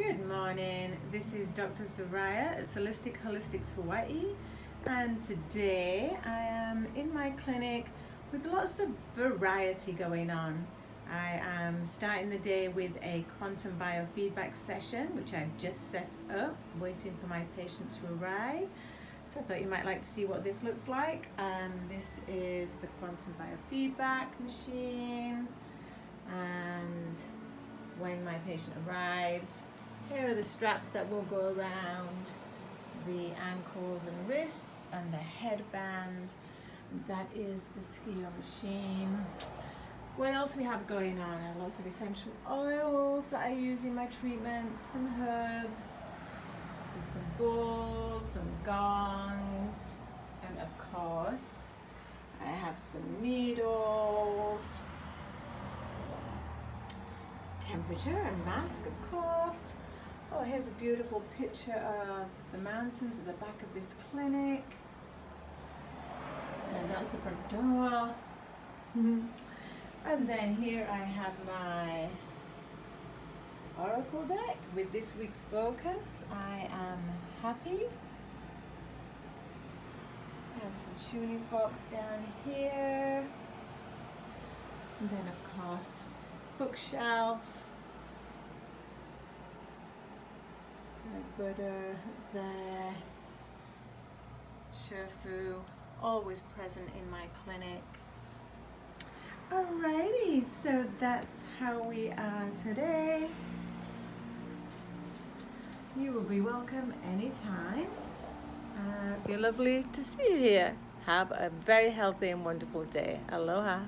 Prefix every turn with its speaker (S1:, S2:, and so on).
S1: Good morning, this is Dr. Soraya at Soulistic Holistics Hawaii, and today I am in my clinic with lots of variety going on. I am starting the day with a quantum biofeedback session which I've just set up, waiting for my patient to arrive. So I thought you might like to see what this looks like. This is the quantum biofeedback machine, and when my patient arrives, here are the straps that will go around the ankles and wrists, and the headband. That is the Scio machine. What else we have going on? I have lots of essential oils that I use in my treatments, some herbs, so some bowls, some gongs, and of course I have some needles, temperature and mask, of course. Oh, here's a beautiful picture of the mountains at the back of this clinic. And that's the front door. And then here I have my oracle deck with this week's focus. I am happy. And some tuning forks down here. And then of course, bookshelf. Butter there, Sherfu, always present in my clinic. Alrighty, so that's how we are today. You will be welcome anytime. It'd be lovely to see you here. Have a very healthy and wonderful day. Aloha.